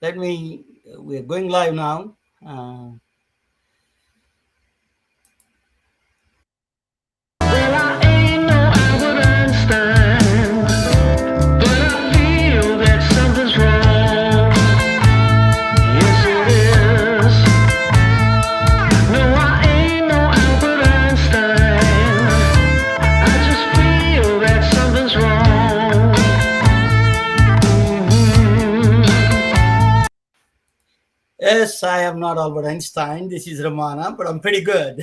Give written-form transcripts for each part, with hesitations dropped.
We're going live now. Well, I ain't no Albert Einstein, but I feel that something's wrong. Yes, it is. No, I ain't no Albert Einstein. I just feel that something's wrong. Yes, I am not Albert Einstein. This is Ramana, but I'm pretty good.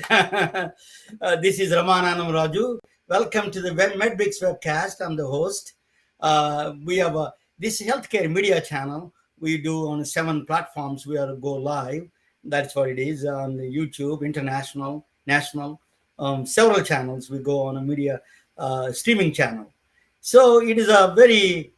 This is Ramana Raju. Welcome to the MedBricks webcast. I'm the host. We have this healthcare media channel. We do on 7 platforms. We are go live. That's what it is on the YouTube, international, national, several channels. We go on a media streaming channel. So it is a very.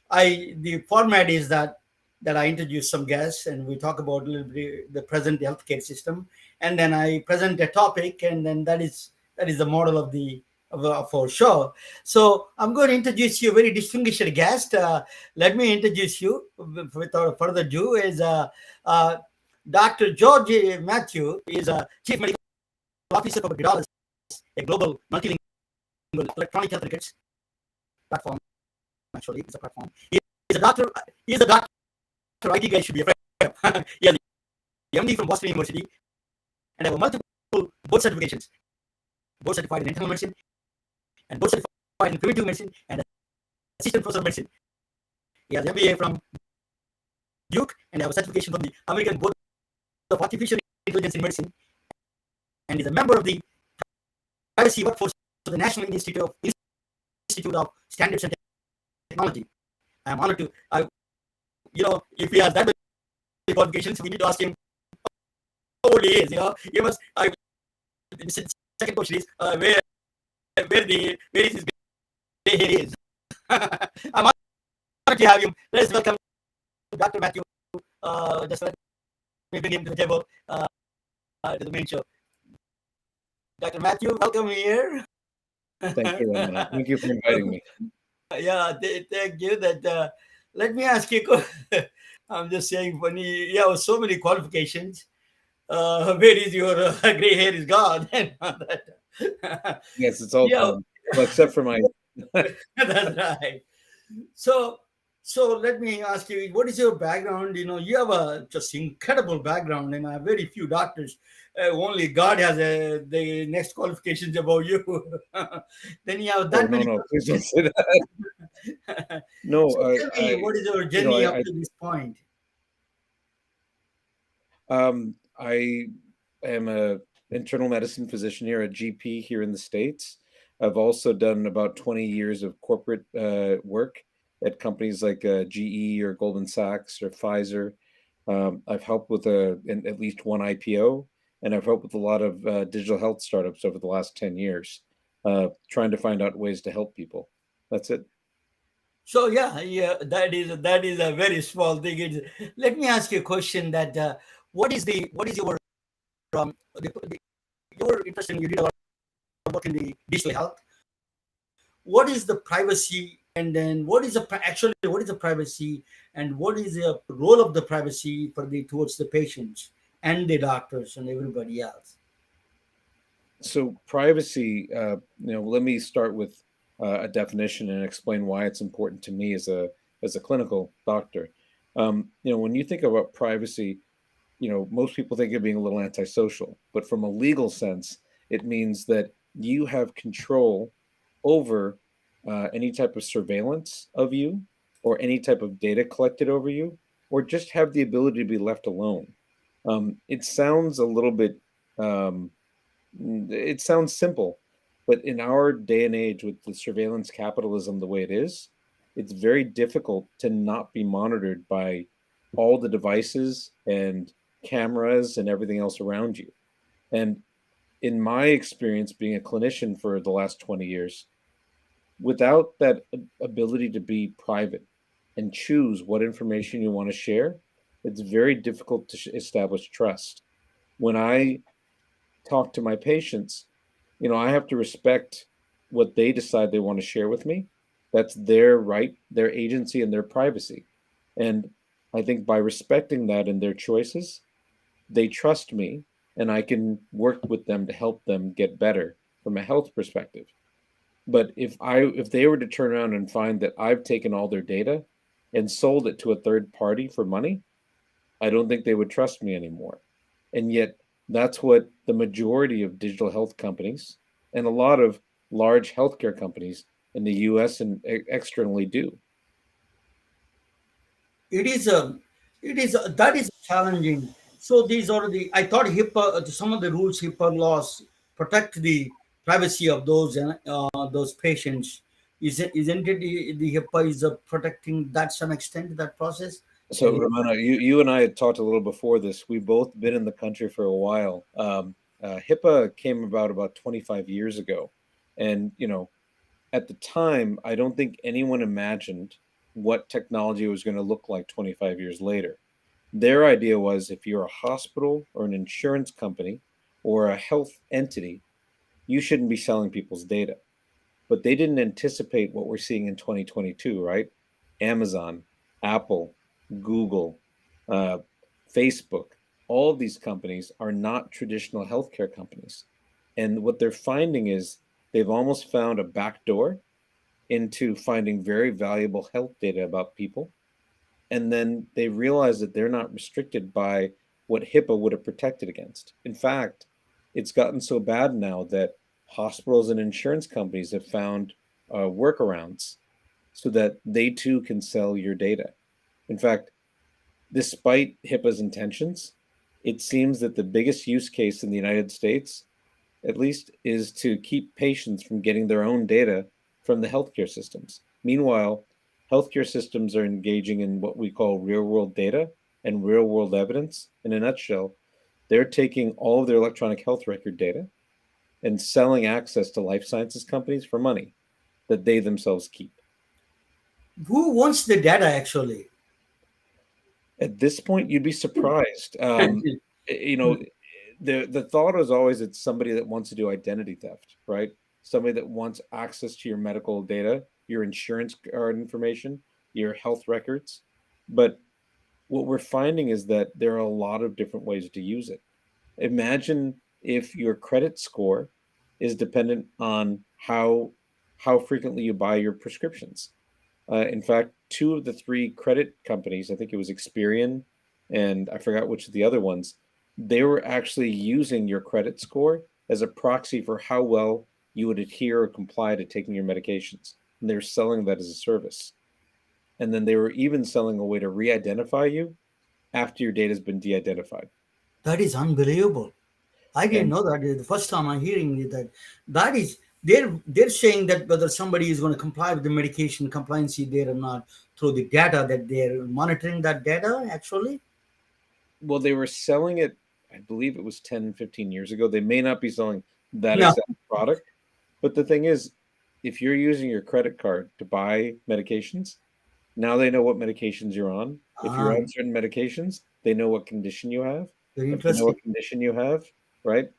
I the format is that I introduce some guests and we talk about a little bit the present healthcare system, and then I present a topic, and then that is the model of our show. So I'm going to introduce you a very distinguished guest. Let me introduce you without further ado. Is Dr. George Matthew is a Chief Medical Officer for Gidalus, a global multilingual electronic health records platform. Actually, it's a platform. He is a doctor. He is a doctor. IT guys should be afraid of. He has the MD from Boston University and have multiple board certifications. Board certified in internal medicine and board certified in preventive medicine and assistant professor of medicine. He has MBA from Duke and have a certification from the American Board of Artificial Intelligence in Medicine, and is a member of the privacy workforce of the National Institute of Standards and Technology. I am honored to, if he has that many qualifications, we need to ask him how old he is. He must. The second question is where is his gray hair is. I'm honored to have him. Let's welcome Dr. Matthew. Just let me bring him to the table to the main show. Dr. Matthew, welcome here. Thank you, Ramana. Thank you for inviting me. Yeah, thank you. Let me ask you. I'm just saying, funny. You have so many qualifications. Where is your gray hair is gone? And all that. Yes, it's all gone. Well, except for my. That's right. So, so let me ask you, what is your background? You have a just incredible background, and very few doctors. Only God has the next qualifications about you. Then you have Oh, that many. no, please don't say that. No, So tell me, what is your journey up to this point? I am a internal medicine physician here, a GP here in the States. I've also done about 20 years of corporate work at companies like GE or Goldman Sachs or Pfizer. I've helped with at least one IPO, and I've helped with a lot of digital health startups over the last 10 years, trying to find out ways to help people. That's it. So yeah, that is a very small thing. Let me ask you a question: that what is your your interest in, you did a lot of work in the digital health. What is the privacy, and then what is the privacy, and what is the role of the privacy for the towards the patients and the doctors and everybody else? So privacy, let me start with a definition and explain why it's important to me as a clinical doctor. When you think about privacy, most people think of being a little antisocial, but from a legal sense, it means that you have control over any type of surveillance of you or any type of data collected over you, or just have the ability to be left alone. It sounds a little bit, um, it sounds simple, but in our day and age with the surveillance capitalism the way it is, it's very difficult to not be monitored by all the devices and cameras and everything else around you. And in my experience being a clinician for the last 20 years, without that ability to be private and choose what information you want to share, it's very difficult to establish trust. When I talk to my patients, I have to respect what they decide they want to share with me. That's their right, their agency, and their privacy. And I think by respecting that in their choices, they trust me and I can work with them to help them get better from a health perspective. But if they were to turn around and find that I've taken all their data and sold it to a third party for money, I don't think they would trust me anymore. And yet that's what the majority of digital health companies and a lot of large healthcare companies in the US and externally do. It is a, that is challenging. So these are the, I thought HIPAA, some of the rules, HIPAA laws protect the privacy of those patients. Isn't it the HIPAA is protecting that some extent that process? So, Have you? Ramona, you and I had talked a little before this. We've both been in the country for a while. HIPAA came about 25 years ago, and at the time, I don't think anyone imagined what technology was going to look like 25 years later. Their idea was if you're a hospital or an insurance company or a health entity, you shouldn't be selling people's data. But they didn't anticipate what we're seeing in 2022, right? Amazon, Apple, Google, uh, Facebook, all of these companies are not traditional healthcare companies. And what they're finding is they've almost found a back door into finding very valuable health data about people. And then they realize that they're not restricted by what HIPAA would have protected against. In fact, it's gotten so bad now that hospitals and insurance companies have found workarounds so that they too can sell your data. In fact, despite HIPAA's intentions, it seems that the biggest use case in the United States, at least, is to keep patients from getting their own data from the healthcare systems. Meanwhile, healthcare systems are engaging in what we call real world data and real world evidence. In a nutshell, they're taking all of their electronic health record data and selling access to life sciences companies for money that they themselves keep. Who wants the data actually? At this point, you'd be surprised. You know, the thought is always it's somebody that wants to do identity theft, right? Somebody that wants access to your medical data, your insurance card information, your health records. But what we're finding is that there are a lot of different ways to use it. Imagine if your credit score is dependent on how frequently you buy your prescriptions. In fact, two of the three credit companies, I think it was Experian and I forgot which of the other ones, they were actually using your credit score as a proxy for how well you would adhere or comply to taking your medications. And they're selling that as a service. And then they were even selling a way to re identify you after your data has been de identified. That is unbelievable. I didn't And know that. The first time I'm hearing it, that is they're saying that whether somebody is going to comply with the medication compliancy there or not through the data that they're monitoring that data actually. well, they were selling it, I believe it was 10, 15 years ago. They may not be selling that No. exact product. But the thing is, if you're using your credit card to buy medications, now they know what medications you're on. If you're Ah, on certain medications, they know what condition you have. very If they know interesting. what condition you have, right?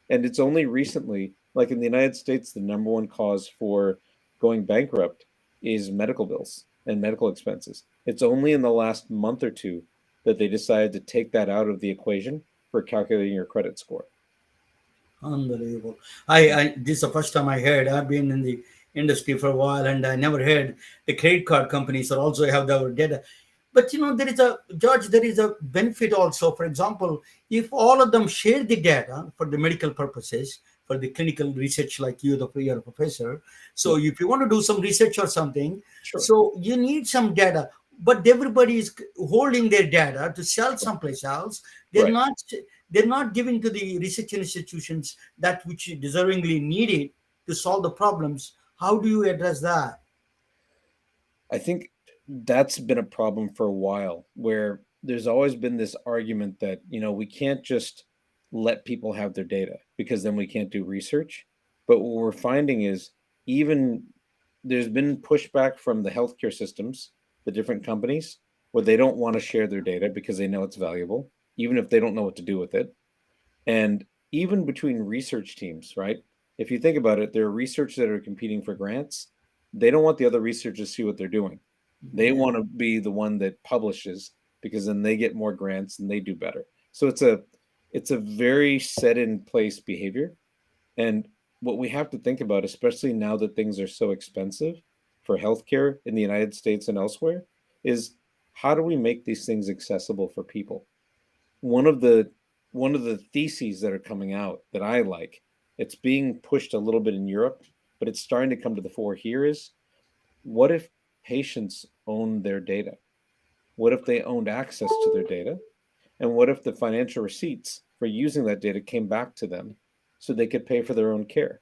And it's only recently, like in the United States, the number one cause for going bankrupt is medical bills and medical expenses. It's only in the last month or two that they decided to take that out of the equation for calculating your credit score. Unbelievable. I this is the first time I heard. I've been in the industry for a while, and I never heard the credit card companies are also have their data. But there is a George. There is a benefit also. For example, if all of them share the data for the medical purposes, for the clinical research, like you, you're a professor. Yeah, So if you want to do some research or something, sure. so you need some data. But everybody is holding their data to sell someplace else. They're Right. not they're not giving to the research institutions that which deservingly need it to solve the problems. How do you address that? I think that's been a problem for a while where there's always been this argument that, we can't just let people have their data because then we can't do research. But what we're finding is even there's been pushback from the healthcare systems, the different companies, where they don't want to share their data because they know it's valuable, even if they don't know what to do with it. And even between research teams, right? If you think about it, there are researchers that are competing for grants. They don't want the other researchers to see what they're doing. They Yeah, want to be the one that publishes because then they get more grants and they do better. So it's a very set in place behavior. And what we have to think about, especially now that things are so expensive for healthcare in the United States and elsewhere, is how do we make these things accessible for people? One of the one of the theses that are coming out that I like, it's being pushed a little bit in Europe, but it's starting to come to the fore here is what if patients own their data? What if they owned access to their data? And what if the financial receipts for using that data came back to them so they could pay for their own care?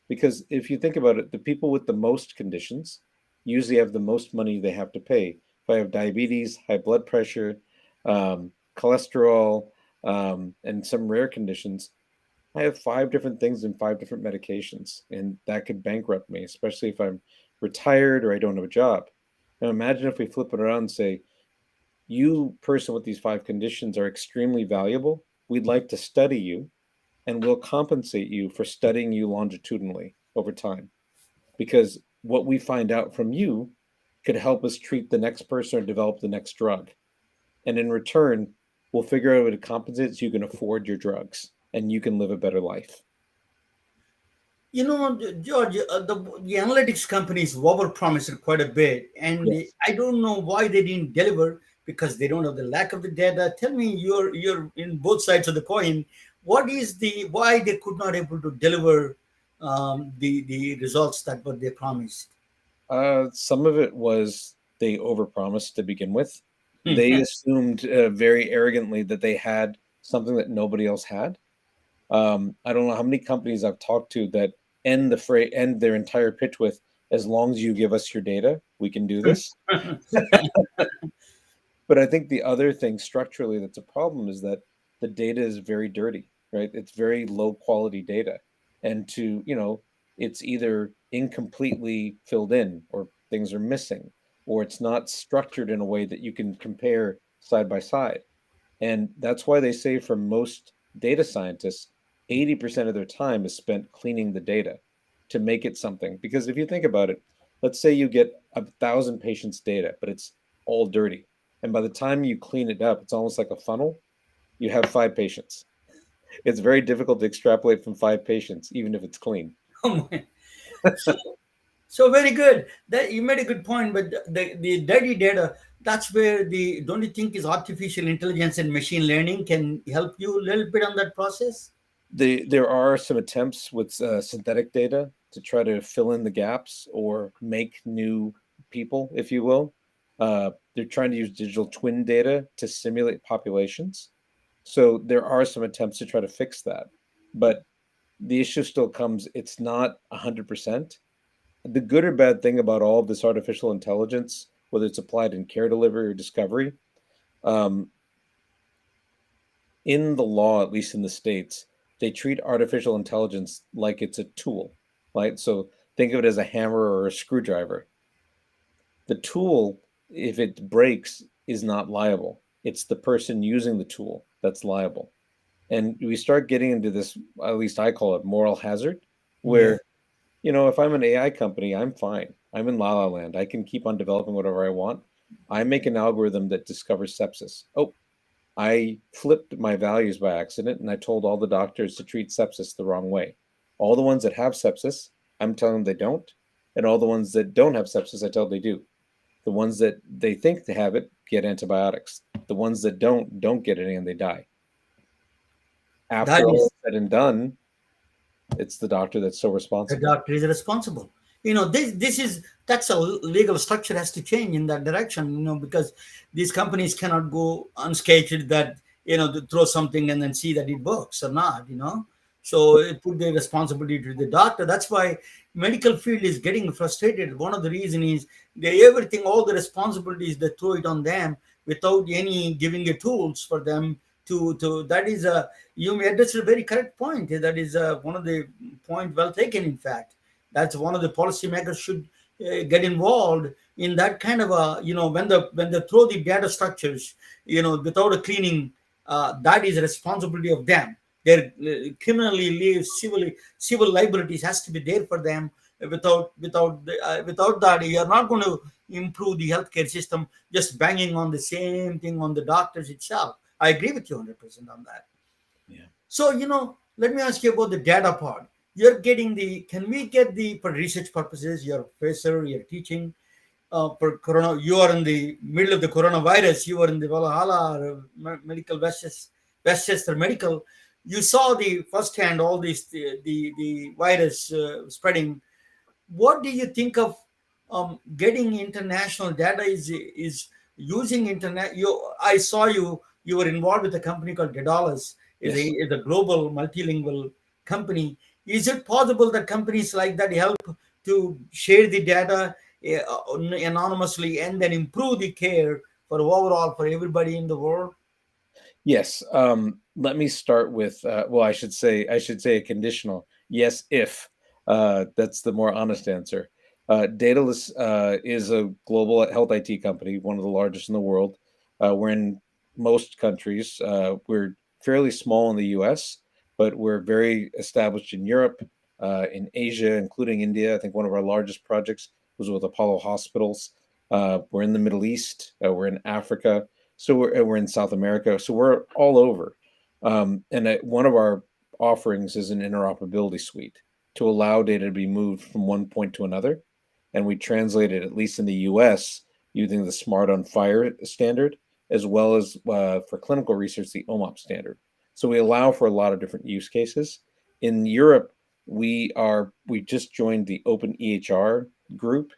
Because if you think about it, the people with the most conditions usually have the most money they have to pay. If I have diabetes, high blood pressure, cholesterol, and some rare conditions, I have 5 different things and 5 different medications, and that could bankrupt me, especially if I'm retired or I don't have a job. Now, imagine if we flip it around and say, you, person with these 5 conditions, are extremely valuable. We'd like to study you, and we'll compensate you for studying you longitudinally over time. Because what we find out from you could help us treat the next person or develop the next drug. And in return, we'll figure out a way to compensate so you can afford your drugs and you can live a better life. George, the analytics companies overpromised quite a bit, and Yes. I don't know why they didn't deliver because they don't have the lack of the data. Tell me, you're in both sides of the coin. What is the why they could not able to deliver the results that what they promised? Some of it was they overpromised to begin with. They assumed very arrogantly that they had something that nobody else had. I don't know how many companies I've talked to that end their entire pitch with, "As long as you give us your data, we can do this." But I think the other thing structurally that's a problem is that the data is very dirty, right? It's very low quality data. And it's either incompletely filled in or things are missing, or it's not structured in a way that you can compare side by side. And that's why they say for most data scientists, 80% of their time is spent cleaning the data to make it something. Because if you think about it, let's say you get 1,000 patients' data, but it's all dirty. And by the time you clean it up, it's almost like a funnel. You have 5 patients. It's very difficult to extrapolate from 5 patients, even if it's clean. Oh my. So, so very good. That you made a good point, but the dirty data, that's where the don't you think is artificial intelligence and machine learning can help you a little bit on that process? There are some attempts with synthetic data to try to fill in the gaps or make new people, if you will. They're trying to use digital twin data to simulate populations. So there are some attempts to try to fix that. But the issue still comes, it's not 100%. The good or bad thing about all of this artificial intelligence, whether it's applied in care delivery or discovery, um, in the law, at least in the States, they treat artificial intelligence like it's a tool, right? So think of it as a hammer or a screwdriver. The tool, if it breaks, is not liable. It's the person using the tool that's liable. And we start getting into this, at least I call it moral hazard, Yeah. where, if I'm an AI company, I'm fine. I'm in La La Land. I can keep on developing whatever I want. I make an algorithm that discovers sepsis. Oh, I flipped my values by accident and I told all the doctors to treat sepsis the wrong way. All the ones that have sepsis, I'm telling them they don't. And all the ones that don't have sepsis, I tell them they do. The ones that they think they have it get antibiotics. The ones that don't get any and they die. That After all is is said and done, it's the doctor that's so the responsible. doctor is responsible. This is that's a legal structure has to change in that direction. Because these companies cannot go unscathed that to throw something and then see that it works or not. So it put the responsibility to the doctor. That's why medical field is getting frustrated. One of the reason is they everything all the responsibilities they throw it on them without any giving the tools for them to that is a you addressed a very correct point. That is one of the point well taken. In fact, that's one of the policymakers should get involved in that kind of a when they throw the data structures without a cleaning. That is a responsibility of them. Their criminally live civil liabilities has to be there for them Without that, you are not going to improve the healthcare system just banging on the same thing on the doctors itself. I agree with you 100% on that. Yeah. So, let me ask you about the data part. You're getting can we get for research purposes, you're a professor, you're teaching for corona, you are in the middle of the coronavirus, you are in the Valhalla Medical Westchester Medical. You saw the firsthand all this, the virus spreading. What do you think of getting international data? Is using internet? I saw you were involved with a company called Daedalus. Yes. Is a global multilingual company. Is it possible that companies like that help to share the data anonymously and then improve the care for overall for everybody in the world? Yes. Let me start with well, I should say a conditional yes if. That's the more honest answer. Daedalus is a global health IT company, one of the largest in the world. We're in most countries. We're fairly small in the U.S., but we're very established in Europe, in Asia, including India. I think one of our largest projects was with Apollo Hospitals. We're in the Middle East. We're in Africa. So we're in South America. So we're all over. And one of our offerings is an interoperability suite to allow data to be moved from one point to another. And we translate it, at least in the US, using the Smart on Fire standard, as well as for clinical research, the OMOP standard. So we allow for a lot of different use cases. In Europe, we just joined the Open EHR group,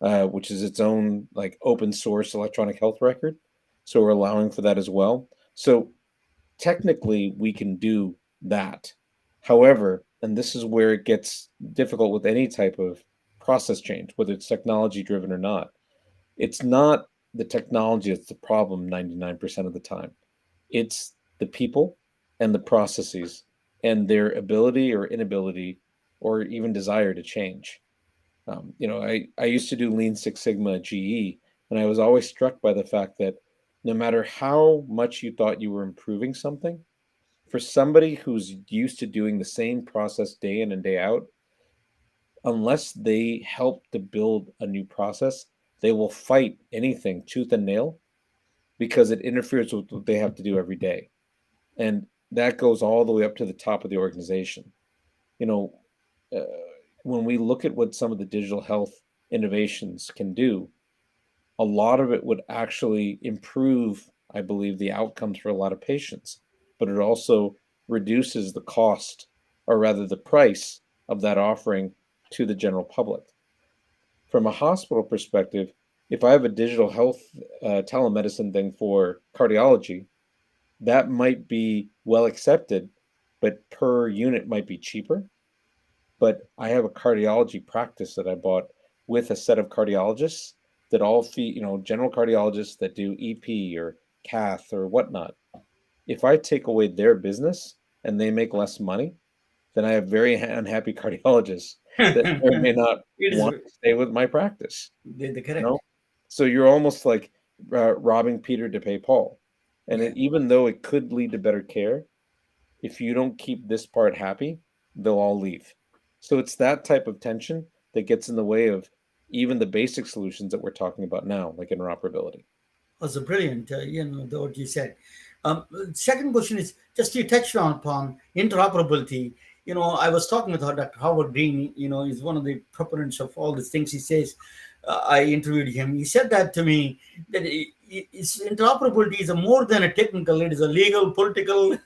which is its own like open source electronic health record. So we're allowing for that as well. So technically, we can do that. However, and this is where it gets difficult with any type of process change, whether it's technology driven or not. It's not the technology that's the problem 99% of the time. It's the people and the processes and their ability or inability or even desire to change. I used to do Lean Six Sigma at GE, and I was always struck by the fact that no matter how much you thought you were improving something, for somebody who's used to doing the same process day in and day out, unless they help to build a new process, they will fight anything tooth and nail because it interferes with what they have to do every day. And that goes all the way up to the top of the organization. You know, uh, when we look at what some of the digital health innovations can do, a lot of it would actually improve, I believe, the outcomes for a lot of patients, but it also reduces the cost, or rather the price of that offering to the general public. From a hospital perspective, if I have a digital health telemedicine thing for cardiology, that might be well accepted, but per unit might be cheaper. But I have a cardiology practice that I bought with a set of cardiologists that all feed, general cardiologists that do EP or cath or whatnot. If I take away their business and they make less money, then I have very unhappy cardiologists that may or may not It is want to stay with my practice. the You correct. know, so you're almost like robbing Peter to pay Paul. And Yeah. even though it could lead to better care, if you don't keep this part happy, they'll all leave. So it's that type of tension that gets in the way of even the basic solutions that we're talking about now, like interoperability. Was brilliant, what you said. Second question is just you touched on upon interoperability. I was talking with Dr. Howard Green. He's one of the proponents of all these things. He says, I interviewed him. He said that to me that interoperability is a more than a technical. It is a legal, political.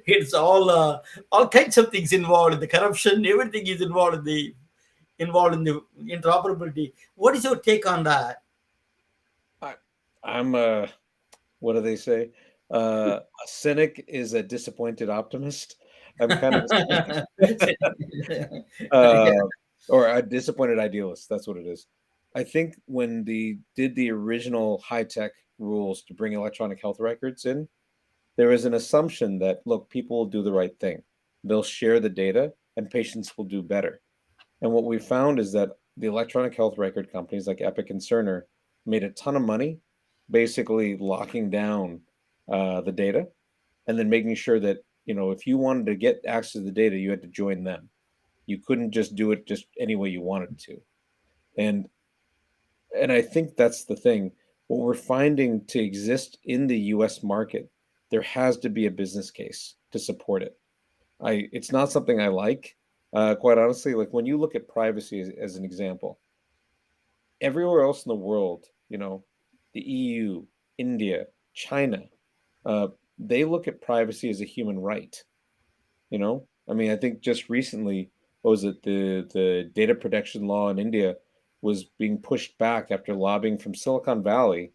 It's all kinds of things involved in the corruption. Everything is involved in the interoperability. What is your take on that? I, I'm what do they say? A cynic is a disappointed optimist. I'm kind of a cynic. uh, Yeah. or a disappointed idealist. That's what it is. I think when they did the original high tech rules to bring electronic health records in, there is an assumption that, look, people will do the right thing. They'll share the data and patients will do better. And what we found is that the electronic health record companies like Epic and Cerner made a ton of money basically locking down the data and then making sure that, if you wanted to get access to the data, you had to join them. You couldn't just do it just any way you wanted to. And and I think that's the thing. What we're finding to exist in the US market, there has to be a business case to support it. It's not something I like. Quite honestly, like when you look at privacy as an example, everywhere else in the world, the EU, India, China, uh, they look at privacy as a human right. I mean, I think just recently, what was it, the data protection law in India was being pushed back after lobbying from Silicon Valley,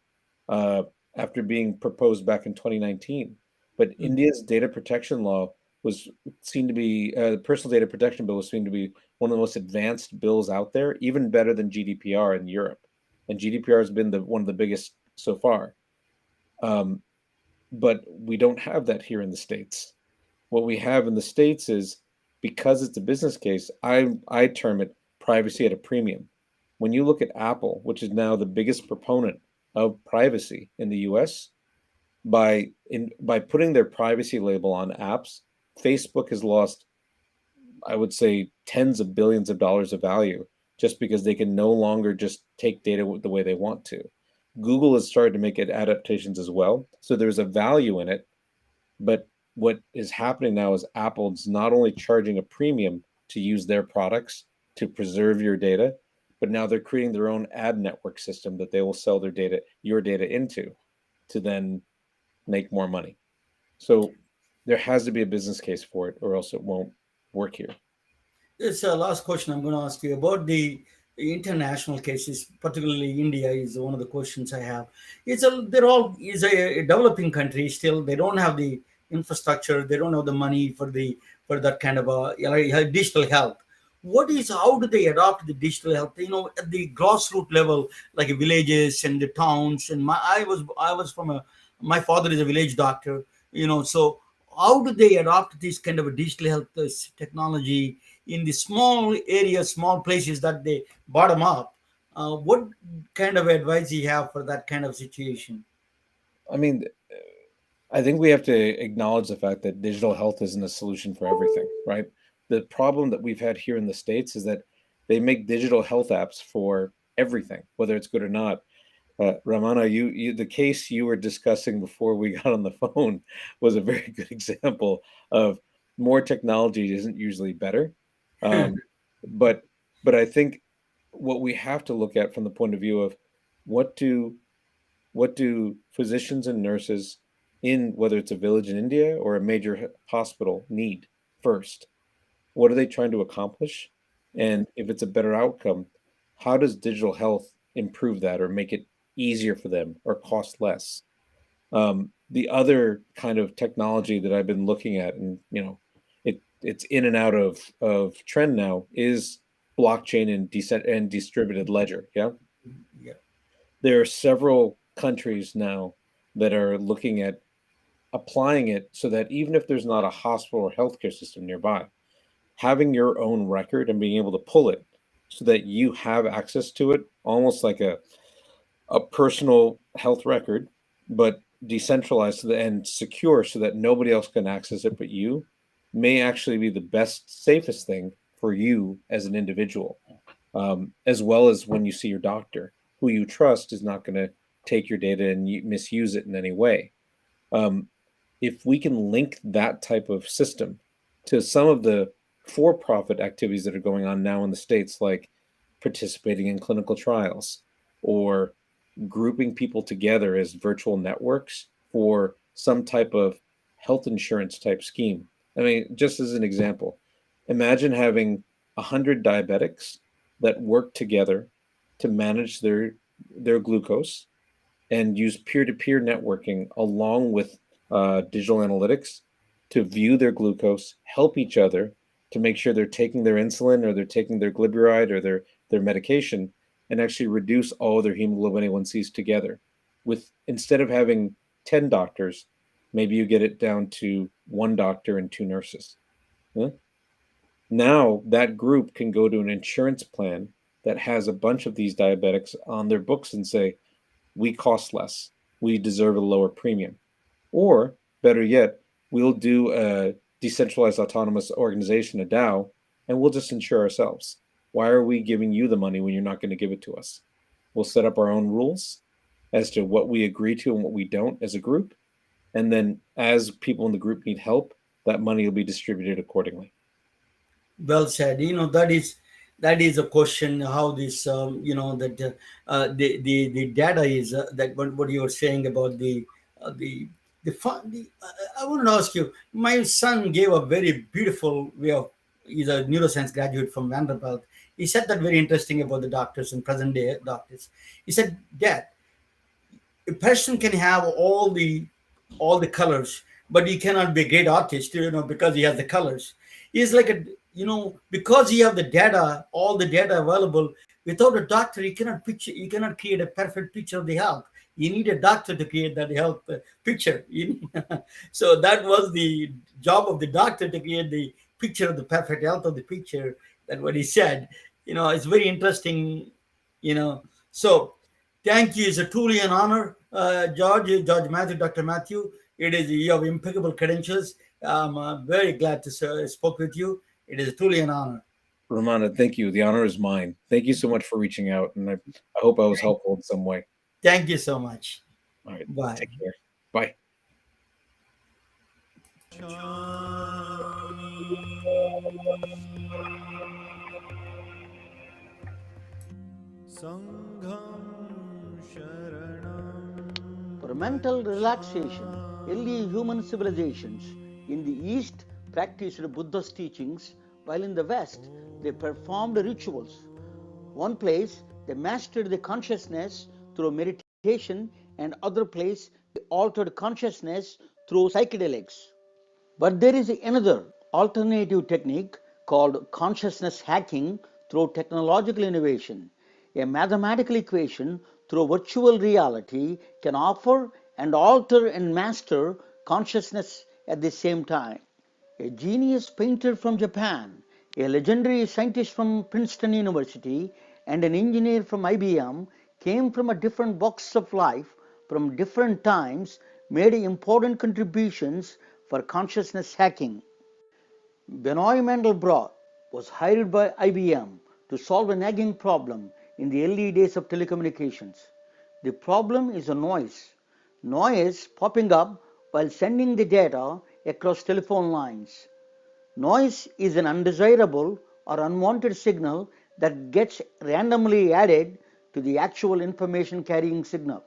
uh, after being proposed back in 2019. But Mm. India's data protection law was seen to be the personal data protection bill was seen to be one of the most advanced bills out there, even better than GDPR in Europe. And GDPR has been the one of the biggest so far. Um, but we don't have that here in the States. What we have in the States is, because it's a business case, I term it privacy at a premium. When you look at Apple, which is now the biggest proponent of privacy in the US, by putting their privacy label on apps, Facebook has lost, I would say, tens of billions of dollars of value just because they can no longer just take data the way they want to. Google has started to make it adaptations as well. So there's a value in it, but what is happening now is Apple's not only charging a premium to use their products to preserve your data, but now they're creating their own ad network system that they will sell your data into to then make more money. So there has to be a business case for it, or else it won't work here. This last question I'm going to ask you about the international cases, particularly India, is one of the questions I have. They're all is a developing country still. They don't have the infrastructure. They don't have the money for that kind of digital health. What is how do they adopt the digital health? At the grassroots level, like villages and the towns. And I was from a my father is a village doctor. So how do they adopt this kind of a digital health technology in the small areas, small places that they bottom up? What kind of advice you have for that kind of situation? I mean, I think we have to acknowledge the fact that digital health isn't a solution for everything, right? The problem that we've had here in the States is that they make digital health apps for everything, whether it's good or not. Ramana, the case you were discussing before we got on the phone was a very good example of more technology isn't usually better. Um, but but I think what we have to look at from the point of view of what do what do physicians and nurses in, whether it's a village in India or a major hospital, need first? What are they trying to accomplish? And if it's a better outcome, how does digital health improve that or make it easier for them or cost less? The other kind of technology that I've been looking at, and it's in and out of trend now, is blockchain and distributed ledger. Yeah, Yeah. there are several countries now that are looking at applying it so that even if there's not a hospital or healthcare system nearby, having your own record and being able to pull it so that you have access to it, almost like a personal health record, but decentralized and secure so that nobody else can access it but you, may actually be the best, safest thing for you as an individual. As well as when you see your doctor, who you trust is not going to take your data and misuse it in any way. Um, if we can link that type of system to some of the for profit activities that are going on now in the States, like participating in clinical trials or grouping people together as virtual networks for some type of health insurance type scheme. I mean, just as an example, imagine having 100 diabetics that work together to manage their glucose and use peer-to-peer networking along with digital analytics to view their glucose, help each other to make sure they're taking their insulin or they're taking their glyburide or their medication, and actually reduce all their hemoglobin A1Cs together. With instead of having 10 doctors, maybe you get it down to one doctor and two nurses. Yeah? Now that group can go to an insurance plan that has a bunch of these diabetics on their books and say, we cost less, we deserve a lower premium. Or better yet, we'll do a decentralized autonomous organization, a DAO, and we'll just insure ourselves. Why are we giving you the money when you're not going to give it to us? We'll set up our own rules as to what we agree to and what we don't as a group. And then as people in the group need help, that money will be distributed accordingly. Well said. That is a question how this that the data is that what you were saying about the fun. I want to ask you. My son gave a very beautiful way of. He's a neuroscience graduate from Vanderbilt. He said that very interesting about the doctors and present day doctors. He said, "Dad, a person can have all the colors, but he cannot be a great artist, because he has the colors. He's like because he have the data, all the data available. Without a doctor, you cannot create a perfect picture of the health. You need a doctor to create that health picture. So that was the job of the doctor, to create the picture of the perfect health of the picture. That what he said. It's very interesting. So thank you. It's a truly an honor, George Matthew, Dr. Matthew. It is you have impeccable credentials. I'm very glad to spoke with you. It is truly an honor. Ramana, thank you. The honor is mine. Thank you so much for reaching out, and I hope I was helpful in some way. Thank you so much. All right, Bye. take care. Bye. For mental relaxation, early human civilizations in the East practiced Buddha's teachings, while in the West they performed rituals. One place they mastered the consciousness through meditation, and other place they altered consciousness through psychedelics. But there is another alternative technique called consciousness hacking through technological innovation. A mathematical equation through virtual reality can offer and alter and master consciousness at the same time. A genius painter from Japan, a legendary scientist from Princeton University, and an engineer from IBM came from a different walks of life, from different times, made important contributions for consciousness hacking. Benoit Mandelbrot was hired by IBM to solve a nagging problem in the early days of telecommunications. The problem is a noise popping up while sending the data across telephone lines. Noise is an undesirable or unwanted signal that gets randomly added to the actual information carrying signal.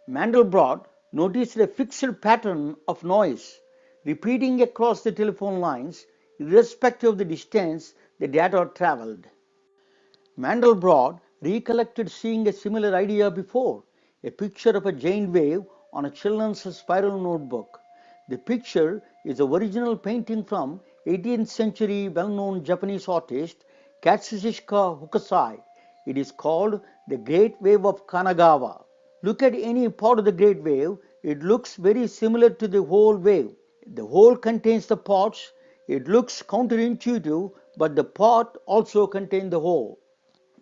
Mandelbrot noticed a fixed pattern of noise repeating across the telephone lines irrespective of the distance the data traveled. Mandelbrot recollected seeing a similar idea before, a picture of a giant wave on a children's spiral notebook. The picture is the original painting from 18th century well-known Japanese artist Katsushika Hokusai. It is called the Great Wave of Kanagawa. Look at any part of the Great Wave, it looks very similar to the whole wave. The whole contains the parts. It looks counterintuitive, but the part also contains the whole.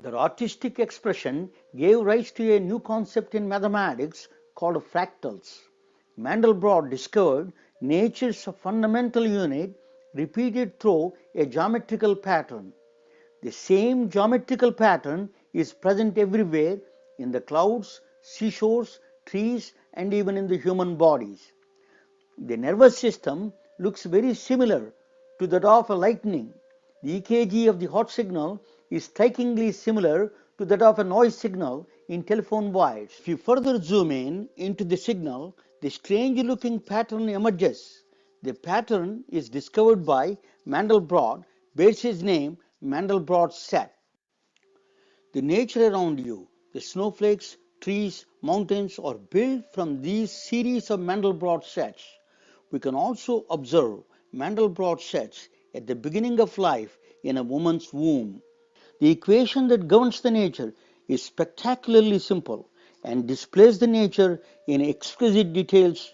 The artistic expression gave rise to a new concept in mathematics called fractals. Mandelbrot discovered nature's fundamental unit repeated through a geometrical pattern. The same geometrical pattern is present everywhere in the clouds, seashores, trees, and even in the human bodies. The nervous system looks very similar to that of a lightning. The EKG of the heart signal is strikingly similar to that of a noise signal in telephone wires. If you further zoom in into the signal, the strange looking pattern emerges. The pattern is discovered by Mandelbrot, bears his name Mandelbrot set. The nature around you, the snowflakes, trees, mountains are built from these series of Mandelbrot sets. We can also observe Mandelbrot sets at the beginning of life in a woman's womb. The equation that governs the nature is spectacularly simple and displays the nature in exquisite details.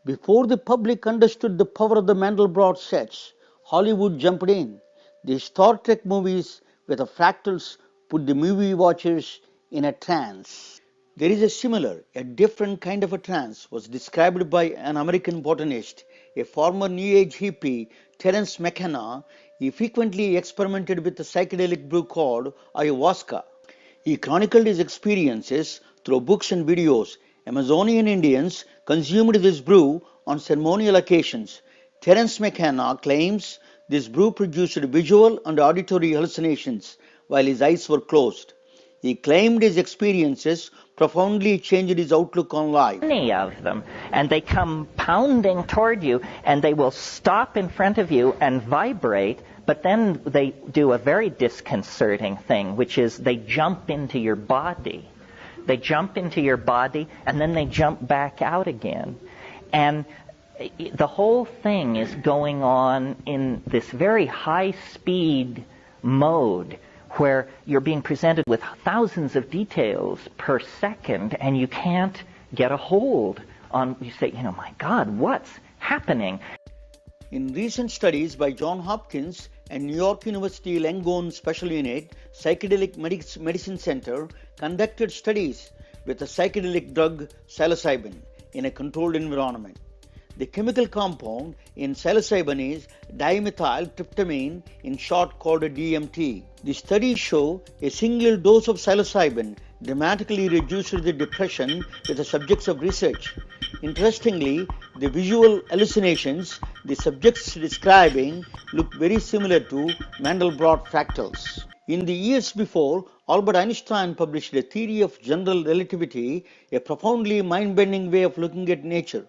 Before the public understood the power of the Mandelbrot sets, Hollywood jumped in. The Star Trek movies with the fractals put the movie watchers in a trance. There is a different kind of a trance was described by an American botanist, a former New Age hippie, Terence McKenna, He frequently experimented with a psychedelic brew called ayahuasca. He chronicled his experiences through books and videos. Amazonian Indians consumed this brew on ceremonial occasions. Terence McKenna claims this brew produced visual and auditory hallucinations while his eyes were closed. He claimed his experiences profoundly changed his outlook on life. Many of them, and they come pounding toward you, and they will stop in front of you and vibrate, but then they do a very disconcerting thing, which is they jump into your body. They jump into your body, and then they jump back out again. And the whole thing is going on in this very high-speed mode where you're being presented with thousands of details per second, and you can't get a hold on, you say, my God, what's happening? In recent studies by Johns Hopkins and New York University Langone Special Unit Psychedelic Medicine Center conducted studies with the psychedelic drug psilocybin in a controlled environment. The chemical compound in psilocybin is dimethyltryptamine, in short called DMT. The studies show a single dose of psilocybin dramatically reduced the depression with the subjects of research. Interestingly, the visual hallucinations the subjects describing look very similar to Mandelbrot fractals. In the years before, Albert Einstein published a theory of general relativity, a profoundly mind-bending way of looking at nature.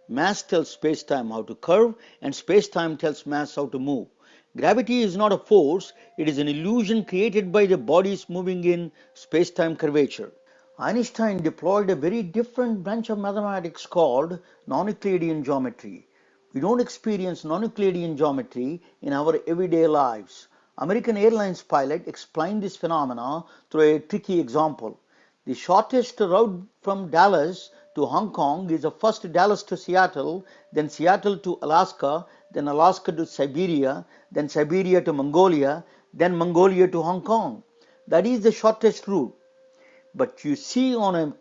Mass tells space-time how to curve, and space-time tells mass how to move. Gravity is not a force, it is an illusion created by the bodies moving in space-time curvature. Einstein deployed a very different branch of mathematics called non-Euclidean geometry. We don't experience non-Euclidean geometry in our everyday lives. American Airlines pilot explained this phenomena through a tricky example. The shortest route from Dallas to Hong Kong is first Dallas to Seattle, then Seattle to Alaska, then Alaska to Siberia, then Siberia to Mongolia, then Mongolia to Hong Kong. That is the shortest route. But you see on a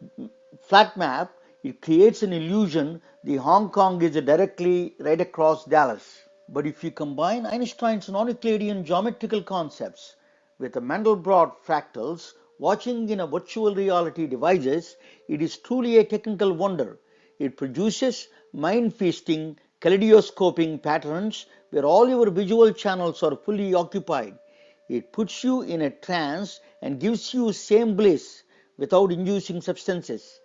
flat map, it creates an illusion the Hong Kong is directly right across Dallas. But if you combine Einstein's non-Euclidean geometrical concepts with the Mandelbrot fractals, watching in a virtual reality devices, it is truly a technical wonder. It produces mind-feasting, kaleidoscoping patterns where all your visual channels are fully occupied. It puts you in a trance and gives you same bliss without inducing substances.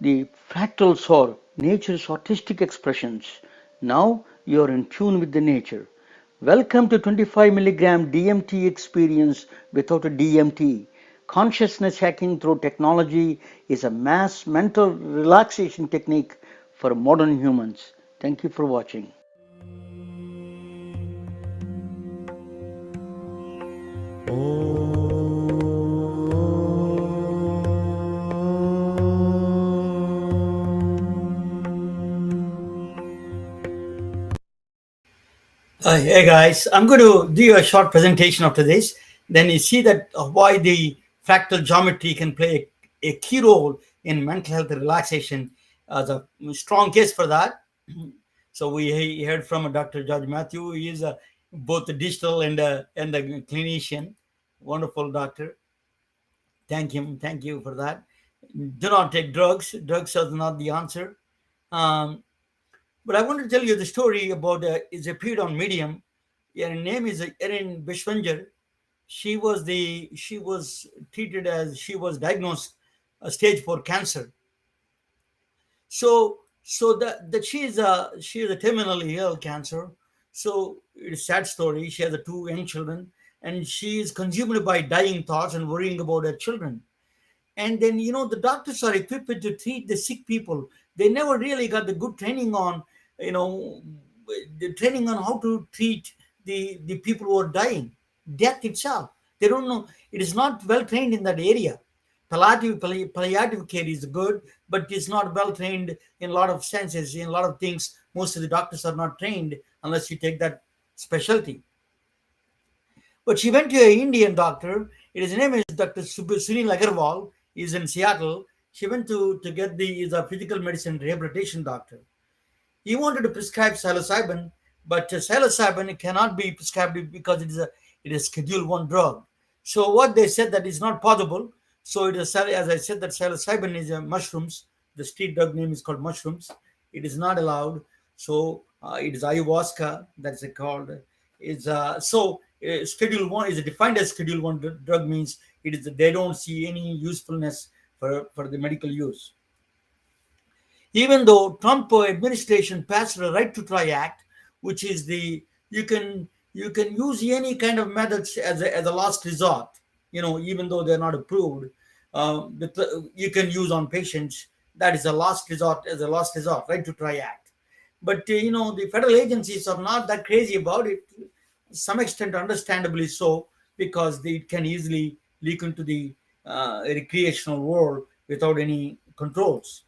The fractals are nature's artistic expressions. Now you are in tune with the nature. Welcome to 25 milligram DMT experience without a DMT. Consciousness hacking through technology is a mass mental relaxation technique for modern humans. Thank you for watching. Hey guys, I'm going to do a short presentation after this. Then you see that why the fractal geometry can play a key role in mental health and relaxation. As a strong case for that. So we heard from Dr. George Matthew. He is both a digital and a clinician. Wonderful doctor. Thank you for that. Do not take drugs. Drugs are not the answer. Um, but I want to tell you the story about it's appeared on Medium. Yeah, her name is Erin Bishwanger. She was treated as she was diagnosed a stage 4 cancer. So that she is a terminally ill cancer. So it's a sad story. She has two young children, and she is consumed by dying thoughts and worrying about her children. And then, the doctors are equipped to treat the sick people. They never really got the good training on, you know the training on how to treat the people who are dying, death itself. They don't know. It is not well trained in that area. Palliative care is good, but it's not well trained in a lot of senses. In a lot of things, most of the doctors are not trained unless you take that specialty. But she went to an Indian doctor. His name is Dr. Sunil Agarwal. He's in Seattle. She went to get he's a physical medicine rehabilitation doctor. He wanted to prescribe psilocybin, but psilocybin cannot be prescribed because it is Schedule 1 drug. So what they said that is not possible. So it is, as I said, that psilocybin is mushrooms. The street drug name is called mushrooms. It is not allowed. So it is ayahuasca. That's it called. Schedule 1 is defined as Schedule 1 drug, means it is they don't see any usefulness for the medical use. Even though Trump administration passed the Right to Try Act, which is the you can use any kind of methods as a last resort. Even though they're not approved, you can use on patients. That is a last resort, as a last resort. Right to Try Act. But the federal agencies are not that crazy about it. Some extent, understandably so, because it can easily leak into the recreational world without any controls.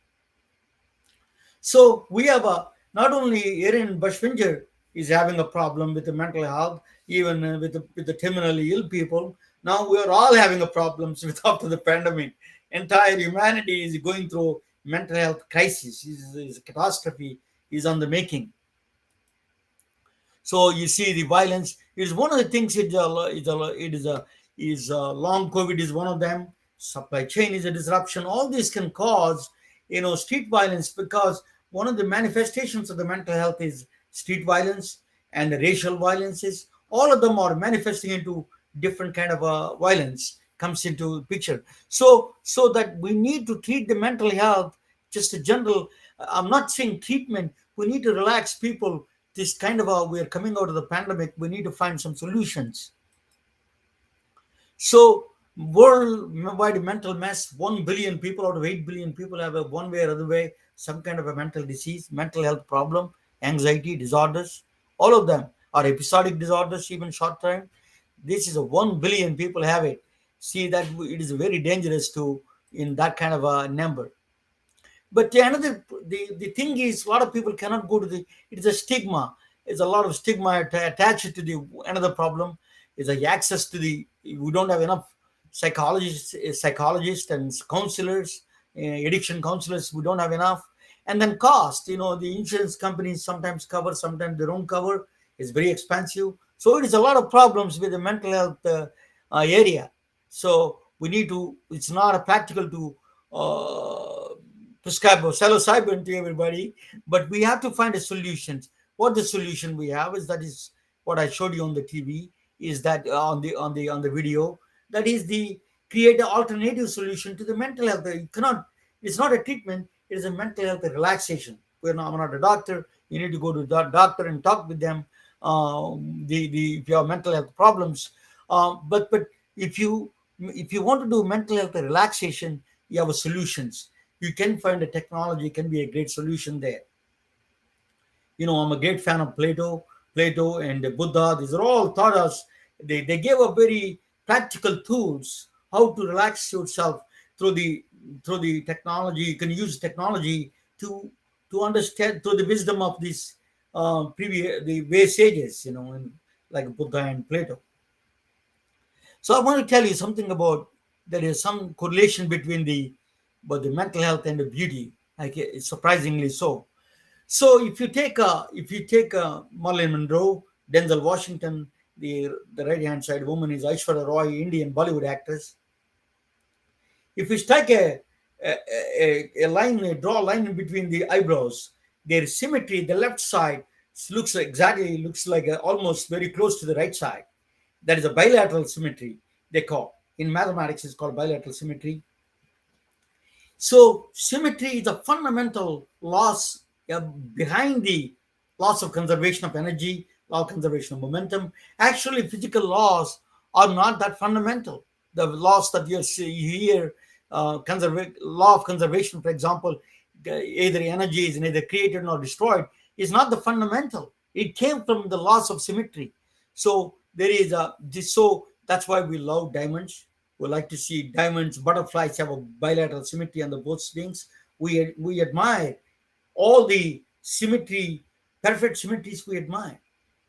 So we have not only Erin Bushwinger is having a problem with the mental health, even with the terminally ill people. Now we are all having a problems with after the pandemic. Entire humanity is going through mental health crisis. Is a catastrophe is on the making. So you see, the violence is one of the things. Long COVID is one of them. Supply chain is a disruption. All this can cause, street violence, because one of the manifestations of the mental health is street violence and the racial violences. All of them are manifesting into different kind of violence comes into picture. So that we need to treat the mental health, just a general. I'm not saying treatment. We need to relax people. This kind of we're coming out of the pandemic. We need to find some solutions. So worldwide mental mess. 1 billion people out of 8 billion people have a one way or other way some kind of a mental disease, mental health problem, anxiety disorders. All of them are episodic disorders, even short term. This is a 1 billion people have it. See that it is very dangerous to in that kind of a number. But the thing is, a lot of people cannot go to the. It is a stigma. It's a lot of stigma attached to the another problem is the access to the. We don't have enough psychologists and counselors, addiction counselors. We don't have enough, and then cost. The insurance companies sometimes cover, sometimes they don't cover. It's very expensive. So it is a lot of problems with the mental health area. So we need to. It's not a practical to. Prescribe psilocybin to everybody, but we have to find a solution. What the solution we have is what I showed you on the TV, is that on the video, that is the create an alternative solution to the mental health. You cannot. It's not a treatment. It is a mental health relaxation. I'm not a doctor. You need to go to the doctor and talk with them. If you have mental health problems, but if you want to do mental health relaxation, you have a solutions. You can find a technology can be a great solution there. I'm a great fan of Plato and Buddha. These are all taught us. They gave a very practical tools how to relax yourself through the technology. You can use technology to understand through the wisdom of these previous the way sages, like Buddha and Plato. So I want to tell you something about there is some correlation between the mental health and the beauty, like surprisingly so. So if you take Marilyn Monroe, Denzel Washington, the right hand side woman is Aishwarya Roy, Indian Bollywood actress. If you strike a line, draw a line in between the eyebrows, there is symmetry. The left side looks like almost very close to the right side. That is a bilateral symmetry, they call. In mathematics, it's called bilateral symmetry. So symmetry is a fundamental loss behind the loss of conservation of energy, law of conservation of momentum. Actually, physical laws are not that fundamental. The laws that you hear, law of conservation, for example, either energy is neither created nor destroyed, is not the fundamental. It came from the loss of symmetry. So there is a this. So that's why we love diamonds. We like to see diamonds. Butterflies have a bilateral symmetry on the both wings. We admire all the symmetry, perfect symmetries we admire.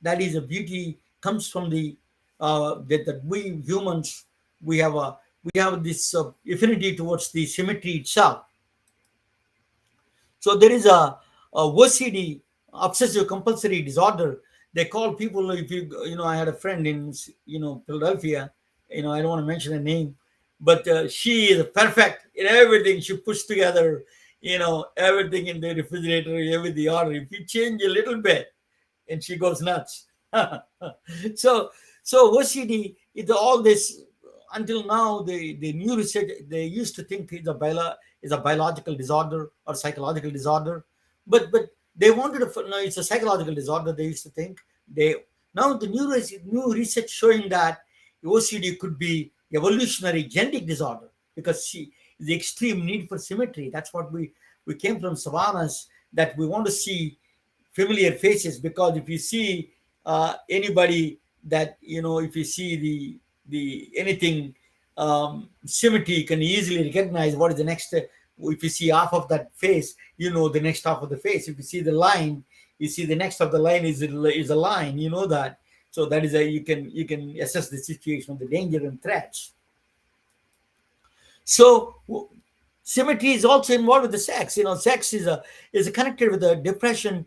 That is a beauty comes from the that we humans we have this affinity towards the symmetry itself. So there is a OCD, obsessive compulsory disorder. They call people, if I had a friend in Philadelphia. I don't want to mention her name, but she is perfect in everything. She puts together, everything in the refrigerator, every order. If you change a little bit, and she goes nuts. so so OCD is all this. Until now, the new research, they used to think is a biological disorder or psychological disorder, but they wanted to no, it's a psychological disorder. They used to think they now the new research showing that OCD could be evolutionary genetic disorder because she the extreme need for symmetry. That's what we came from savannas, that we want to see familiar faces, because if you see anybody that if you see the anything symmetry, you can easily recognize what is the next. If you see half of that face, the next half of the face. If you see the line, you see the next of the line is a line. You know that. So that is a you can assess the situation of the danger and threats. So symmetry is also involved with the sex. Sex is connected with the depression.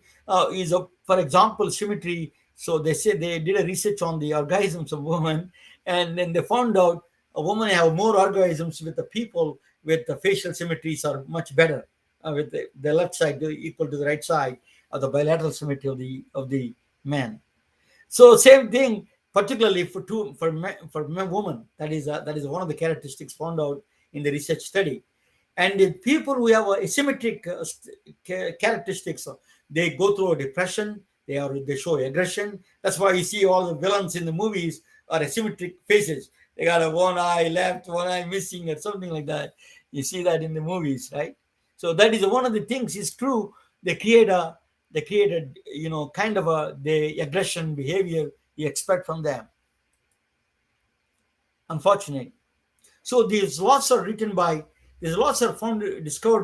Is a For example, symmetry. So they say they did a research on the orgasms of women, and then they found out a woman have more orgasms with the people with the facial symmetries are much better, with the left side equal to the right side of the bilateral symmetry of the man. So same thing, particularly for women. That is one of the characteristics found out in the research study. And the people who have asymmetric characteristics, they go through a depression. They show aggression. That's why you see all the villains in the movies are asymmetric faces. They got a one eye left, one eye missing, or something like that. You see that in the movies, right? So that is one of the things is true. They create a kind of the aggression behavior you expect from them. Unfortunate. So these laws are discovered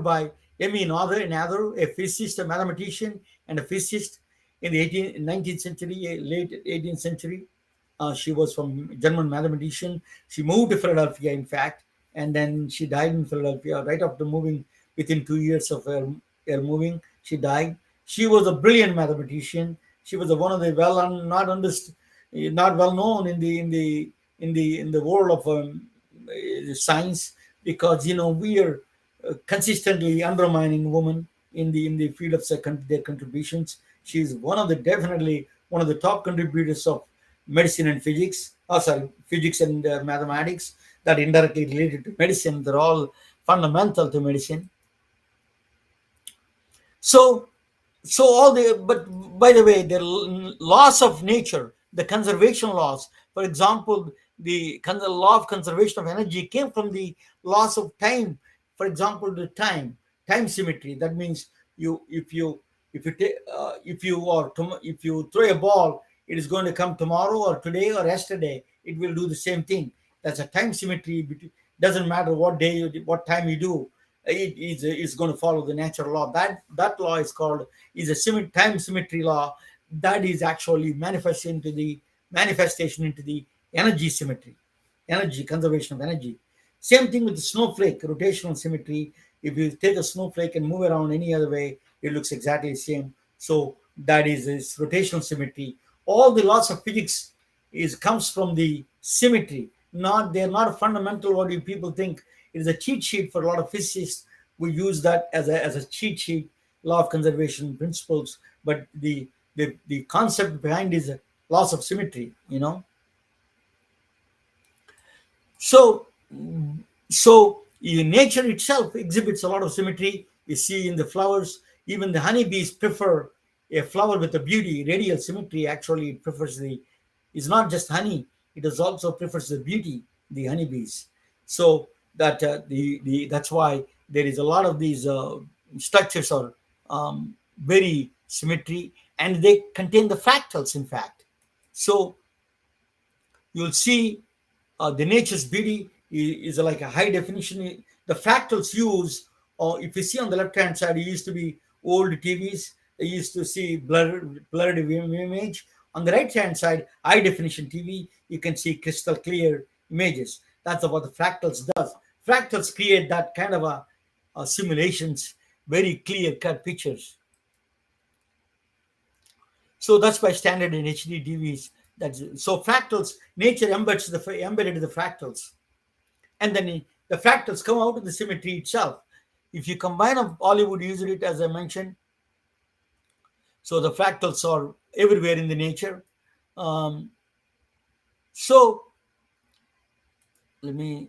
by M.E. Nather, a physicist, a mathematician, and a physicist in the 19th century, late 18th century. She was from German mathematician. She moved to Philadelphia, in fact, and then she died in Philadelphia right after moving. Within 2 years of her moving, she died. She was a brilliant mathematician. She was one of the not well known in the world of science, because we are consistently undermining women in the field of their contributions. She is definitely one of the top contributors of medicine and physics. Oh, sorry, physics and mathematics that indirectly related to medicine. They're all fundamental to medicine. So but by the way, the laws of nature, the conservation laws, for example, the law of conservation of energy came from the laws of time. For example, the time symmetry. That means if you throw a ball, it is going to come tomorrow or today or yesterday. It will do the same thing. That's a time symmetry. Doesn't matter what day what time you do. It's going to follow the natural law. That law is a time symmetry law that is actually manifestation into the energy symmetry, energy conservation of energy. Same thing with the snowflake, rotational symmetry. If you take a snowflake and move around any other way, it looks exactly the same. So that is this rotational symmetry. All the laws of physics comes from the symmetry. They're not fundamental. What do people think? It is a cheat sheet for a lot of physicists. We use that as a cheat sheet, law of conservation principles. But the concept behind is loss of symmetry. So, nature itself exhibits a lot of symmetry. You see in the flowers, even the honeybees prefer a flower with a beauty, radial symmetry. Actually, it prefers the. It's not just honey; it is also prefers the beauty. The honeybees. So that the that's why there is a lot of these structures are very symmetry, and they contain the fractals. In fact, so you'll see the nature's beauty is like a high definition. The fractals use, or if you see on the left hand side, it used to be old TVs. They used to see blurred image. On the right hand side, high definition TV, you can see crystal clear images. That's what the fractals does. Fractals create that kind of a simulations, very clear cut pictures. So that's why standard in HD TVs. So fractals, nature embedded the fractals, and then the fractals come out of the symmetry itself. If you combine of Hollywood used it, as I mentioned, so the fractals are everywhere in the nature. Um, so let me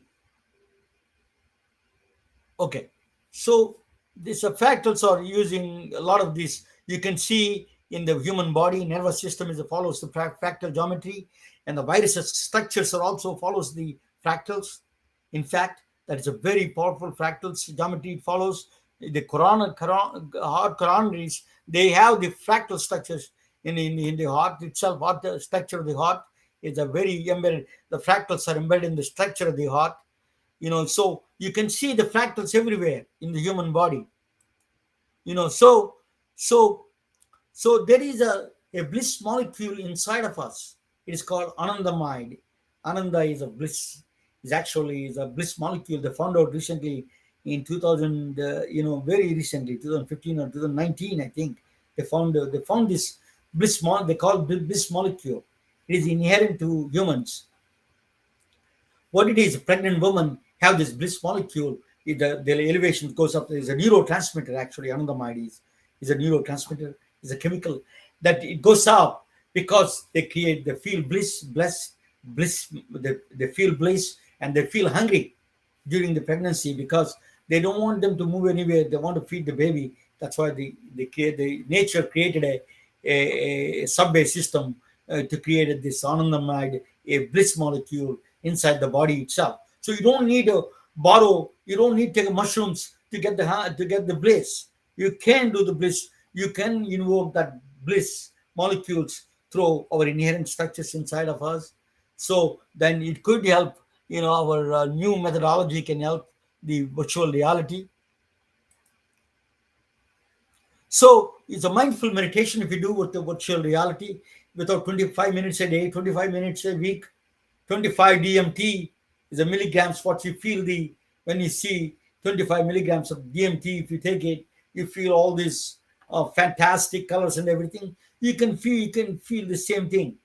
Okay, so these fractals are using a lot of this. You can see in the human body, nervous system is follows the fractal geometry, and the virus's structures are also follows the fractals. In fact, that is a very powerful fractals geometry. It follows the heart coronaries. They have the fractal structures in the heart itself. Heart structure of the heart is a very embedded. The fractals are embedded in the structure of the heart. So you can see the fractals everywhere in the human body. you know so so so there is a bliss molecule inside of us. It is called anandamide. Ananda is a bliss, is actually is a bliss molecule. They found out recently in 2000, very recently, 2015 or 2019, I think. They found this they call bliss molecule. It is inherent to humans. What it is, pregnant women have this bliss molecule. The elevation goes up. There's a neurotransmitter, actually. Anandamide is a neurotransmitter, is a chemical that it goes up because they feel bliss, they feel bliss, and they feel hungry during the pregnancy because they don't want them to move anywhere. They want to feed the baby. That's why the nature created a subway system to create this anandamide, a bliss molecule inside the body itself. So you don't need to borrow. You don't need to take mushrooms to get the bliss. You can do the bliss. You can invoke that bliss molecules through our inherent structures inside of us. So then it could help. Our new methodology can help the virtual reality. So it's a mindful meditation if you do with the virtual reality without 25 minutes a day, 25 minutes a week. 25 DMT is a milligrams. What you feel when you see 25 milligrams of DMT, if you take it, you feel all these fantastic colors and everything. You can feel the same thing.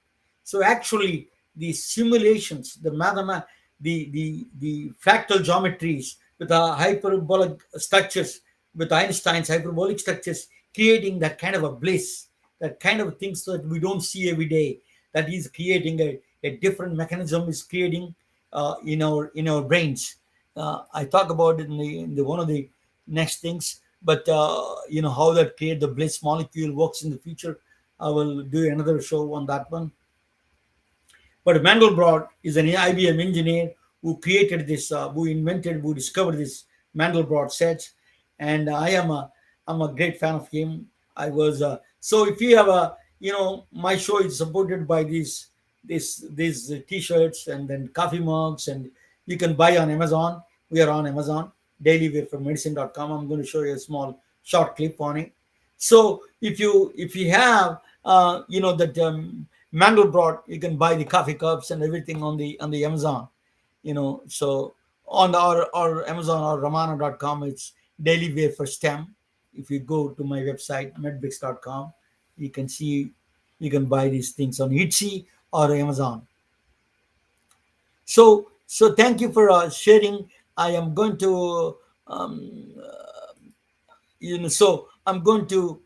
So actually, the simulations, the fractal geometries with the hyperbolic structures, with Einstein's hyperbolic structures, creating that kind of a bliss, that kind of things that we don't see every day. That is creating a different mechanism is creating in our brains. I talk about it in the one of the next things, but how that create the bliss molecule works in the future. I will do another show on that one. But Mandelbrot is an IBM engineer who created this, who discovered this Mandelbrot sets, and I'm a great fan of him. I was so if you have my show is supported by these T-shirts and then coffee mugs, and you can buy on Amazon. We are on Amazon. Dailywearformedicine.com. I'm going to show you a small short clip on it. So if you have that Mandelbrot, you can buy the coffee cups and everything on the Amazon. So on our Amazon or Ramana.com, it's daily wear for STEM. If you go to my website medbricks.com, you can see you can buy these things on Etsy or Amazon. So thank you for sharing. I am going to so I'm going to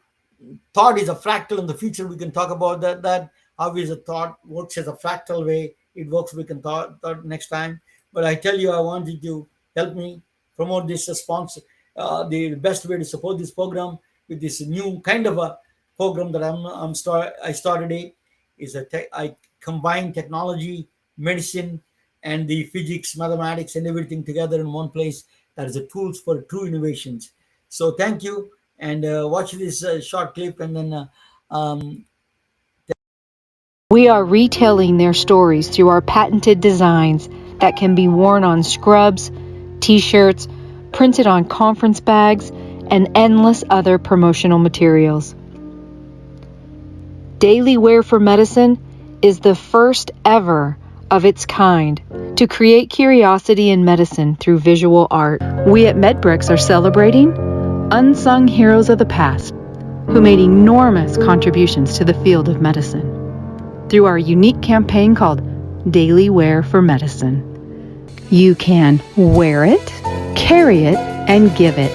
thought is a fractal. In the future we can talk about that how is a thought works as a fractal way it works. We can thought next time. But I tell you, I want you to help me promote this response. The best way to support this program with this new kind of a program that I started is I combine technology, medicine, and the physics, mathematics, and everything together in one place. That is the tools for true innovations. So thank you, and watch this short clip, and then We are retelling their stories through our patented designs that can be worn on scrubs, t-shirts, printed on conference bags, and endless other promotional materials. Daily Wear for Medicine is the first ever of its kind to create curiosity in medicine through visual art. We at MedBricks are celebrating unsung heroes of the past who made enormous contributions to the field of medicine through our unique campaign called Daily Wear for Medicine. You can wear it, carry it, and give it.